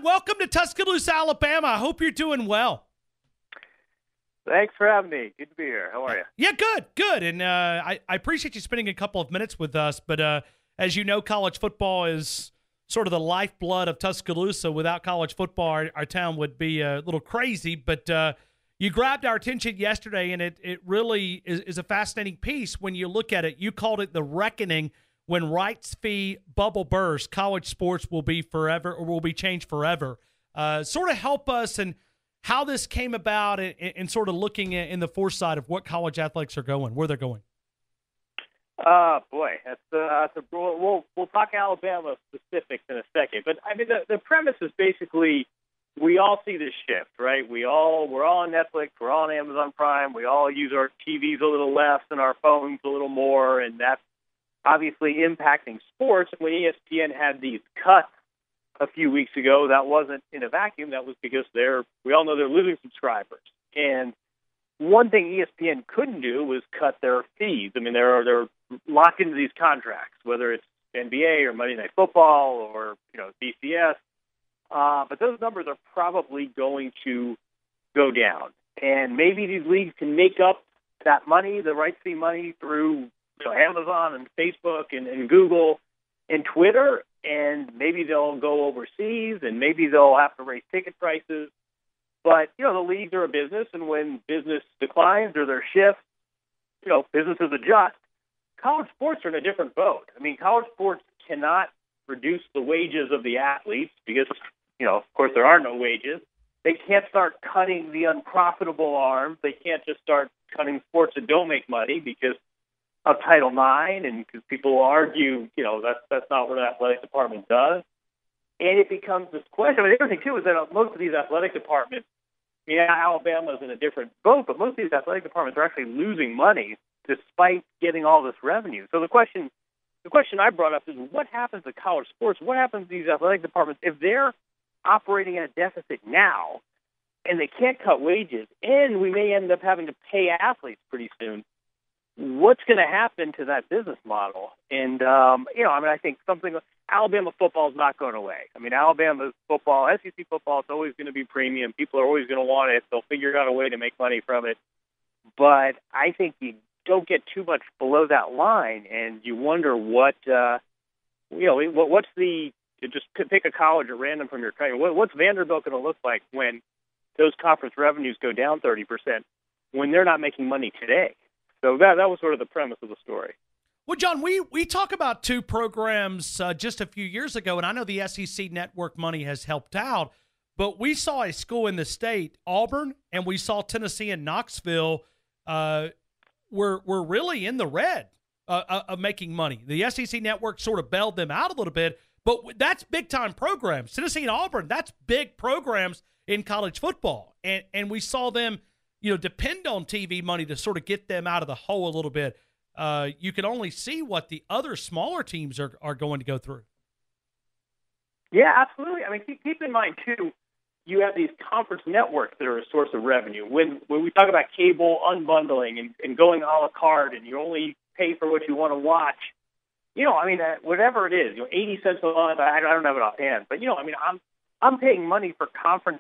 John, welcome to Tuscaloosa, Alabama. I hope you're doing well. Thanks for having me. Good to be here. How are you? Yeah, good. And I appreciate you spending a couple of minutes with us. But as you know, college football is sort of the lifeblood of Tuscaloosa. Without college football, our town would be a little crazy. But you grabbed our attention yesterday, and it really is a fascinating piece when you look at it. You called it the reckoning. When rights fee bubble bursts, college sports will be forever, or will be changed forever. Sort of help us and how this came about, and sort of looking in the foresight of what college athletics are going, where they're going. Boy, we'll talk Alabama specifics in a second. But I mean, the premise is basically we all see this shift, right? we're all on Netflix, we're all on Amazon Prime, we all use our TVs a little less and our phones a little more, and that's obviously impacting sports. When ESPN had these cuts a few weeks ago, that wasn't in a vacuum. That was because we all know they're losing subscribers. And one thing ESPN couldn't do was cut their fees. I mean, they're locked into these contracts, whether it's NBA or Monday Night Football or BCS. But those numbers are probably going to go down. And maybe these leagues can make up that money, the rights fee money, through Amazon and Facebook and Google and Twitter, and maybe they'll go overseas, and maybe they'll have to raise ticket prices. But, the leagues are a business, and when business declines or there shifts, businesses adjust. College sports are in a different boat. I mean, college sports cannot reduce the wages of the athletes because, of course, there are no wages. They can't start cutting the unprofitable arms. They can't just start cutting sports that don't make money because of Title IX, and because people argue, that's not what an athletic department does. And it becomes this question. I mean, the other thing, too, is that most of these athletic departments, Alabama's in a different boat, but most of these athletic departments are actually losing money despite getting all this revenue. So the question I brought up is, what happens to college sports? What happens to these athletic departments if they're operating at a deficit now and they can't cut wages, and we may end up having to pay athletes pretty soon? What's going to happen to that business model? And, I think Alabama football is not going away. I mean, Alabama's football, SEC football, it's always going to be premium. People are always going to want it. They'll figure out a way to make money from it. But I think you don't get too much below that line, and you wonder what's just pick a college at random from your country. What's Vanderbilt going to look like when those conference revenues go down 30% when they're not making money today? So that was sort of the premise of the story. Well, John, we talk about two programs just a few years ago, and I know the SEC network money has helped out, but we saw a school in the state, Auburn, and we saw Tennessee and Knoxville were really in the red of making money. The SEC network sort of bailed them out a little bit, but that's big-time programs. Tennessee and Auburn, that's big programs in college football, and we saw them depend on TV money to sort of get them out of the hole a little bit. You can only see what the other smaller teams are going to go through. Yeah, absolutely. I mean, keep in mind, too, you have these conference networks that are a source of revenue. When we talk about cable unbundling and going a la carte, and you only pay for what you want to watch, whatever it is, 80 cents a month, I don't have it offhand, but, I'm paying money for conference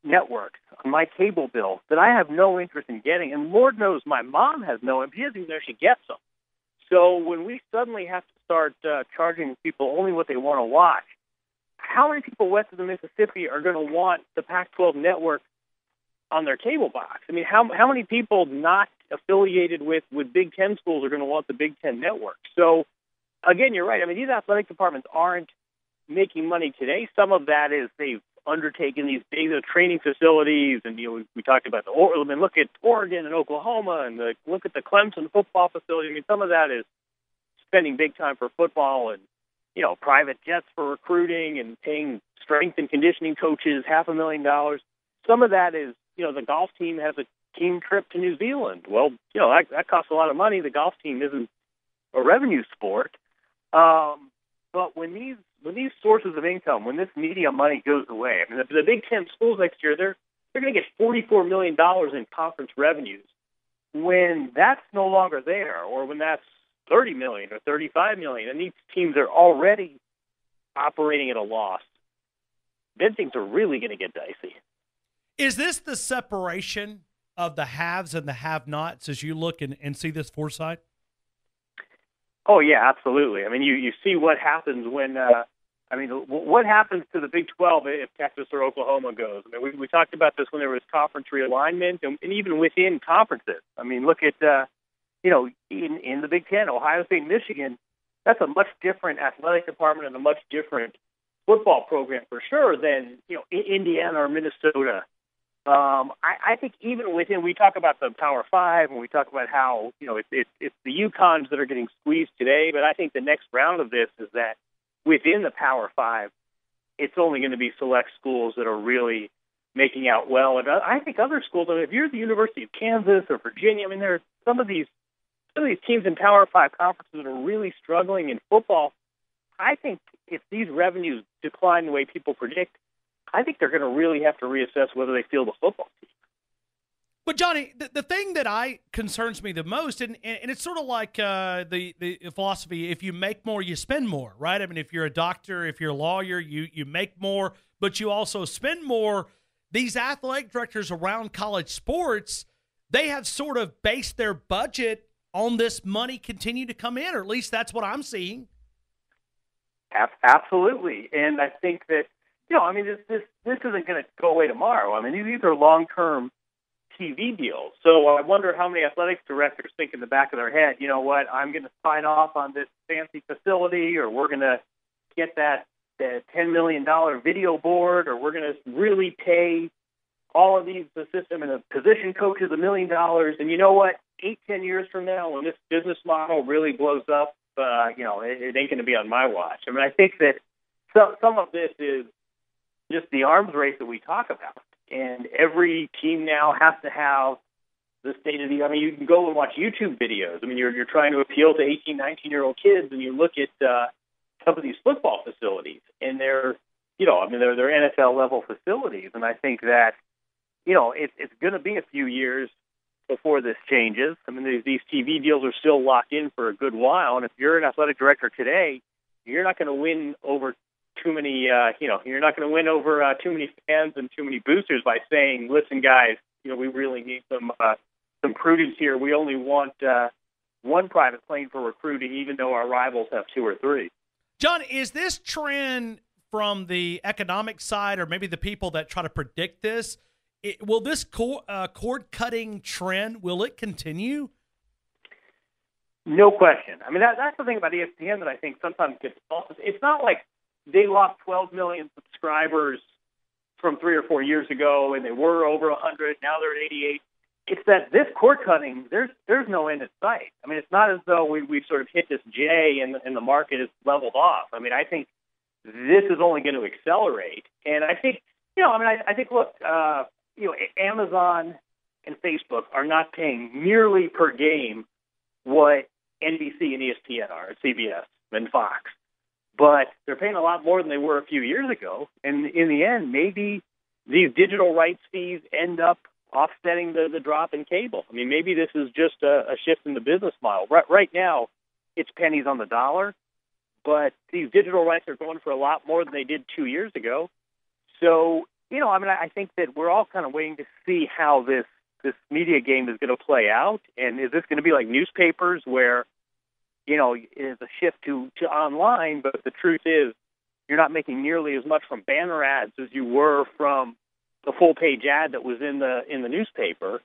networks on my cable bill that I have no interest in getting, and Lord knows my mom has no, and she doesn't even know she gets them. So when we suddenly have to start charging people only what they want to watch, how many people west of the Mississippi are going to want the Pac-12 network on their cable box? I mean, how many people not affiliated with Big Ten schools are going to want the Big Ten network? So again, you're right. I mean, these athletic departments aren't making money today. Some of that is they've undertaken these big training facilities, and we talked about look at Oregon and Oklahoma, and look at the Clemson football facility. I mean, some of that is spending big time for football, and private jets for recruiting, and paying strength and conditioning coaches $500,000. Some of that is the golf team has a team trip to New Zealand. Well, that costs a lot of money. The golf team isn't a revenue sport, but when these sources of income, when this media money goes away, I mean, the Big Ten schools next year, they're going to get $44 million in conference revenues. When that's no longer there, or when that's $30 million or $35 million, and these teams are already operating at a loss, then things are really going to get dicey. Is this the separation of the haves and the have-nots as you look and see this foresight? Oh, yeah, absolutely. I mean, you see what happens when what happens to the Big 12 if Texas or Oklahoma goes? I mean, we talked about this when there was conference realignment and even within conferences. I mean, look at, in the Big 10, Ohio State and Michigan, that's a much different athletic department and a much different football program for sure than, Indiana or Minnesota. I think even within, we talk about the Power Five and we talk about how, it's the UConns that are getting squeezed today, but I think the next round of this is that within the Power Five, it's only going to be select schools that are really making out well. And I think other schools, if you're the University of Kansas or Virginia, I mean, there are some of these teams in Power Five conferences that are really struggling in football. I think if these revenues decline the way people predict, I think they're going to really have to reassess whether they field a football team. But, Johnny, the thing that concerns me the most, and it's sort of like the philosophy, if you make more, you spend more, right? I mean, if you're a doctor, if you're a lawyer, you make more, but you also spend more. These athletic directors around college sports, they have sort of based their budget on this money continue to come in, or at least that's what I'm seeing. Absolutely. And I think that, this isn't going to go away tomorrow. I mean, these are long-term TV deals. So I wonder how many athletics directors think in the back of their head, you know what, I'm going to sign off on this fancy facility, or we're going to get that $10 million video board, or we're going to really pay all of these assistant and position coaches $1 million. And you know what, 8-10 years from now, when this business model really blows up, it ain't going to be on my watch. I mean, I think that some of this is just the arms race that we talk about. And every team now has to have the state of the. I mean, you can go and watch YouTube videos. I mean, you're trying to appeal to 18, 19-year-old kids, and you look at some of these football facilities, and they're NFL level facilities. And I think that it's going to be a few years before this changes. I mean, these TV deals are still locked in for a good while, and if you're an athletic director today, you're not going to win over too many, you're not going to win over too many fans and too many boosters by saying, listen, guys, we really need some prudence here. We only want one private plane for recruiting, even though our rivals have 2 or 3. John, is this trend from the economic side, or maybe the people that try to predict this, will this cord-cutting trend, will it continue? No question. I mean, that's the thing about ESPN that I think sometimes gets lost. It's not like they lost 12 million subscribers from 3 or 4 years ago, and they were over 100. Now they're at 88. It's that this cord cutting, there's no end in sight. I mean, it's not as though we've sort of hit this J and the market is leveled off. I mean, I think this is only going to accelerate. And I think, I think, look, Amazon and Facebook are not paying nearly per game what NBC and ESPN are, CBS and Fox. But they're paying a lot more than they were a few years ago. And in the end, maybe these digital rights fees end up offsetting the drop in cable. I mean, maybe this is just a shift in the business model. Right now, it's pennies on the dollar, but these digital rights are going for a lot more than they did 2 years ago. So, I think that we're all kind of waiting to see how this media game is going to play out. And is this going to be like newspapers where, it is a shift to online, but the truth is you're not making nearly as much from banner ads as you were from the full-page ad that was in the newspaper.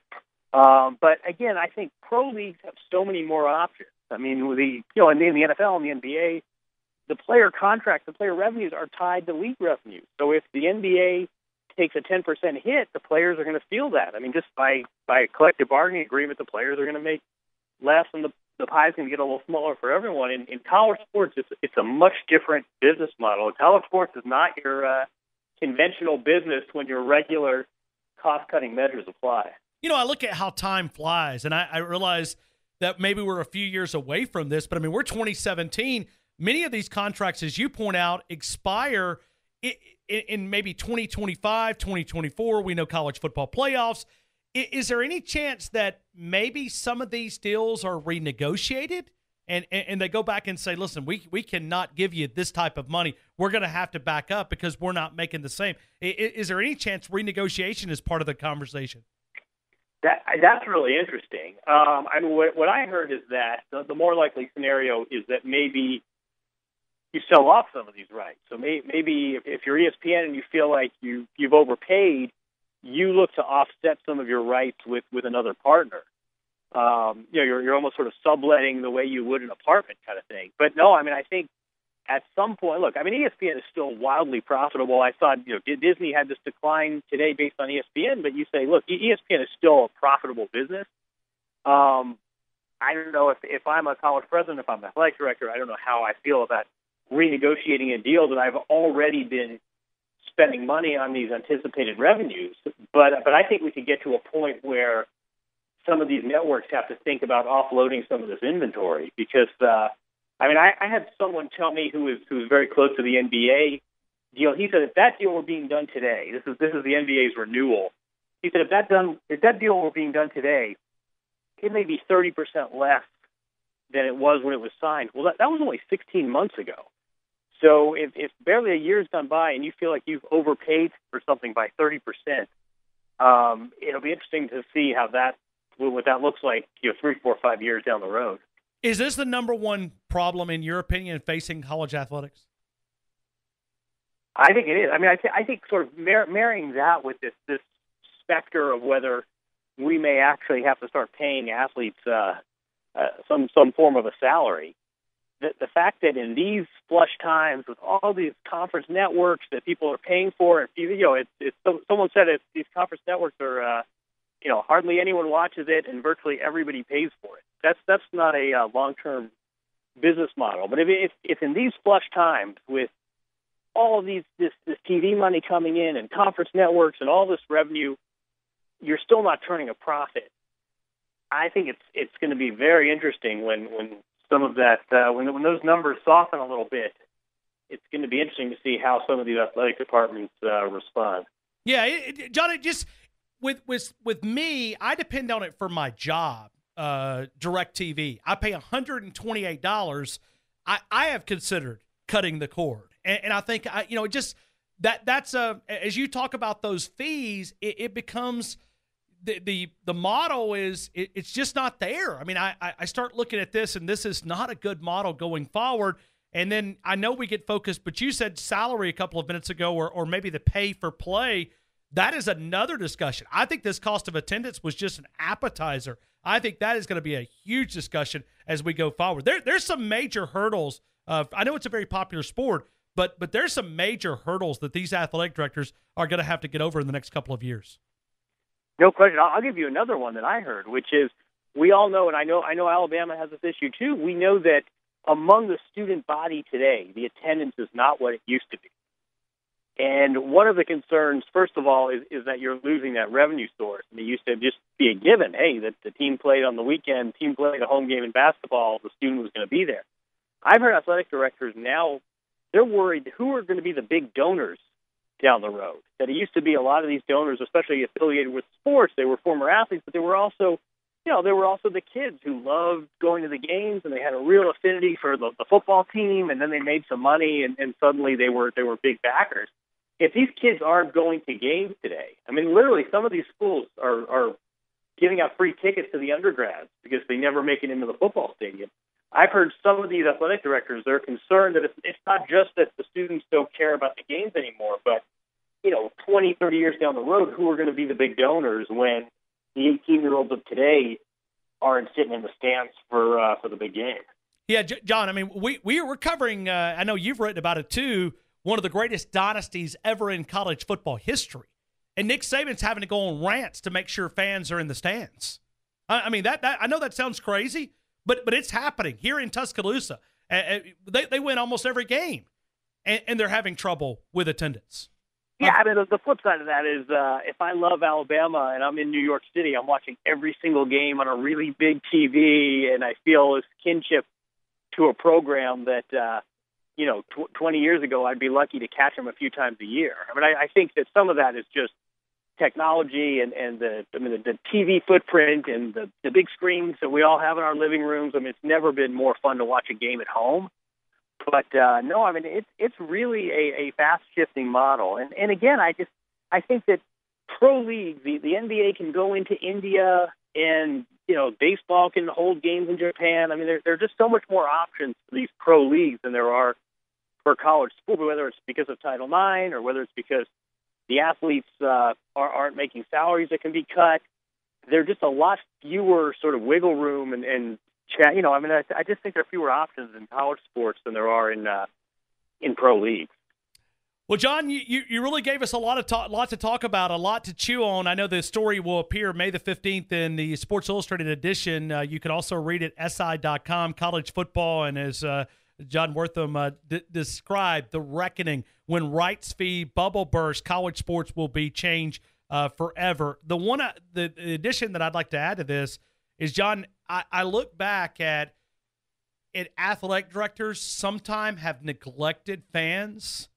But again, I think pro leagues have so many more options. I mean, in the NFL and the NBA, the player contracts, the player revenues are tied to league revenues. So if the NBA takes a 10% hit, the players are going to feel that. I mean, just by a collective bargaining agreement, the players are going to make less, and the pie's going to get a little smaller for everyone. In college sports, it's a much different business model. College sports is not your conventional business when your regular cost-cutting measures apply. I look at how time flies, and I realize that maybe we're a few years away from this, but I mean, we're 2017. Many of these contracts, as you point out, expire in maybe 2025, 2024. We know college football playoffs. Is there any chance that maybe some of these deals are renegotiated and they go back and say, listen, we cannot give you this type of money. We're going to have to back up because we're not making the same. Is there any chance renegotiation is part of the conversation? That's really interesting. I mean, what I heard is that the more likely scenario is that maybe you sell off some of these rights. So maybe if you're ESPN and you feel like you've overpaid, you look to offset some of your rights with another partner. You're almost sort of subletting the way you would an apartment kind of thing. But no, I mean, I think at some point, look, I mean, ESPN is still wildly profitable. I thought, Disney had this decline today based on ESPN, but you say, look, ESPN is still a profitable business. I don't know if I'm a college president, if I'm an athletic director, I don't know how I feel about renegotiating a deal that I've already been spending money on these anticipated revenues. But I think we could get to a point where some of these networks have to think about offloading some of this inventory because, I had someone tell me who was very close to the NBA deal. He said if that deal were being done today, this is the NBA's renewal. He said if that deal were being done today, it may be 30% less than it was when it was signed. Well, that was only 16 months ago. So if barely a year's gone by and you feel like you've overpaid for something by 30%, it'll be interesting to see what that looks like 3, 4, 5 years down the road. Is this the number one problem, in your opinion, facing college athletics? I think it is. I mean, I think sort of marrying that with this specter of whether we may actually have to start paying athletes some form of a salary. The fact that in these flush times with all these conference networks that people are paying for, someone said these conference networks are, hardly anyone watches it and virtually everybody pays for it. That's not a long-term business model. But if in these flush times with all of this TV money coming in and conference networks and all this revenue, you're still not turning a profit. I think it's going to be very interesting when some of that when those numbers soften a little bit. It's going to be interesting to see how some of these athletic departments respond. Yeah, John, it just with me, I depend on it for my job. DirecTV, I pay $128. I have considered cutting the cord, and I think that's as you talk about those fees, it becomes the model is it's just not there. I mean, I start looking at this, and this is not a good model going forward. And then I know we get focused, but you said salary a couple of minutes ago, or maybe the pay for play. That is another discussion. I think this cost of attendance was just an appetizer. I think that is going to be a huge discussion as we go forward. There's some major hurdles. I know it's a very popular sport, but there's some major hurdles that these athletic directors are going to have to get over in the next couple of years. No question. I'll give you another one that I heard, which is we all know, and I know Alabama has this issue too. We know that among the student body today, the attendance is not what it used to be. And one of the concerns, first of all, is that you're losing that revenue source. And it used to just be a given, hey, that the team played on the weekend, team played a home game in basketball, the student was going to be there. I've heard athletic directors now, they're worried who are going to be the big donors down the road. That it used to be a lot of these donors, especially affiliated with sports, they were former athletes, but they were also, the kids who loved going to the games and they had a real affinity for the football team, and then they made some money and suddenly they were big backers. If these kids aren't going to games today, I mean, literally some of these schools are giving out free tickets to the undergrads because they never make it into the football stadium. I've heard some of these athletic directors, they're concerned that it's not just that the students don't care about the games anymore, but 20, 30 years down the road, who are going to be the big donors when the 18-year-olds of today aren't sitting in the stands for the big game? Yeah, John, I mean, we're covering, I know you've written about it too, one of the greatest dynasties ever in college football history. And Nick Saban's having to go on rants to make sure fans are in the stands. I mean, that I know that sounds crazy, but it's happening here in Tuscaloosa. They win almost every game, and they're having trouble with attendance. Yeah, I mean, the flip side of that is if I love Alabama and I'm in New York City, I'm watching every single game on a really big TV, and I feel this kinship to a program that 20 years ago, I'd be lucky to catch them a few times a year. I mean, I think that some of that is just technology and the TV footprint and the big screens that we all have in our living rooms. I mean, it's never been more fun to watch a game at home. But no, I mean, it's really a fast shifting model. And again, I think that pro leagues, the NBA can go into India, and baseball can hold games in Japan. I mean, there are just so much more options for these pro leagues than there are for college school, whether it's because of Title IX or whether it's because the athletes aren't making salaries that can be cut. There's just a lot fewer sort of wiggle room and chat. I mean, I just think there are fewer options in college sports than there are in pro leagues. Well, Jon, you really gave us a lot to talk about, a lot to chew on. I know the story will appear May the 15th in the Sports Illustrated edition. You can also read it at SI.com, college football, and as Jon Wertheim described, the reckoning. When rights fee bubble bursts, college sports will be changed forever. The addition that I'd like to add to this is, Jon, I look back at athletic directors sometimes have neglected fans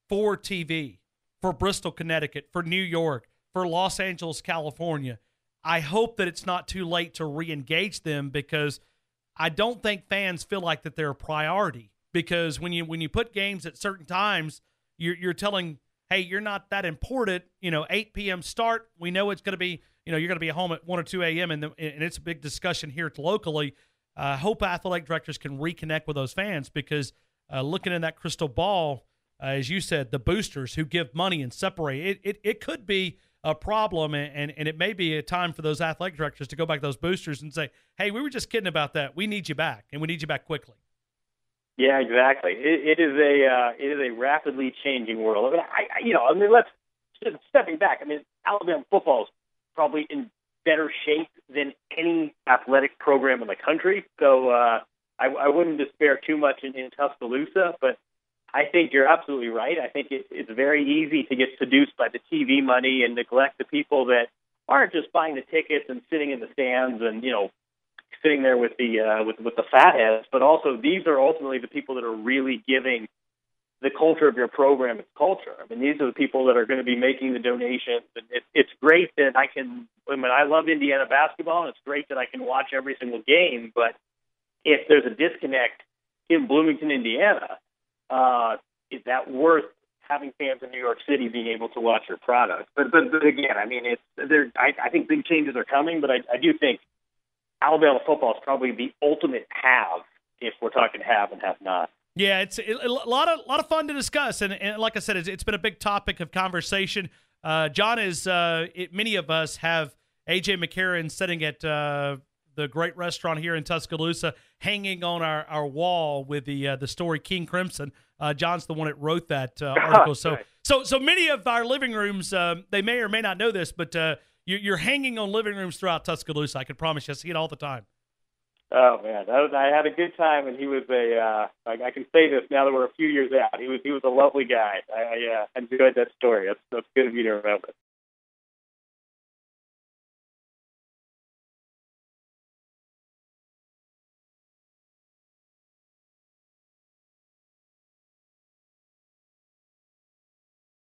for TV, for Bristol, Connecticut, for New York, for Los Angeles, California. I hope that it's not too late to re-engage them, because I don't think fans feel like that they're a priority. Because when you put games at certain times, you're telling, hey, you're not that important. 8 p.m. start. We know it's going to be, you're going to be home at 1 or 2 a.m. And it's a big discussion here locally. Hope athletic directors can reconnect with those fans, because looking in that crystal ball, as you said, the boosters who give money and separate, it could be a problem, and it may be a time for those athletic directors to go back to those boosters and say, hey, we were just kidding about that. We need you back, and we need you back quickly. Yeah, exactly. It is a rapidly changing world. I mean, let's stepping back. I mean, Alabama football is probably in better shape than any athletic program in the country. So I wouldn't despair too much in Tuscaloosa, but I think you're absolutely right. I think it's very easy to get seduced by the TV money and neglect the people that aren't just buying the tickets and sitting in the stands and sitting there with the fatheads, but also these are ultimately the people that are really giving the culture of your program its culture. I mean, these are the people that are going to be making the donations. And it's great that I love Indiana basketball, and it's great that I can watch every single game. But if there's a disconnect in Bloomington, Indiana, is that worth having fans in New York City being able to watch your product? But again, I mean, I think big changes are coming, but I do think Alabama football is probably the ultimate have, if we're talking have and have not. Yeah, it's a lot of fun to discuss, and like I said, it's been a big topic of conversation. Jon, many of us have A.J. McCarron sitting at the great restaurant here in Tuscaloosa, hanging on our wall with the story King Crimson. Jon's the one that wrote that article. So many of our living rooms, they may or may not know this, but you're hanging on living rooms throughout Tuscaloosa. I can promise you, I see it all the time. Oh man, I had a good time, and he was I can say this now that we're a few years out. He was a lovely guy. I enjoyed that story. That's good of you to remember.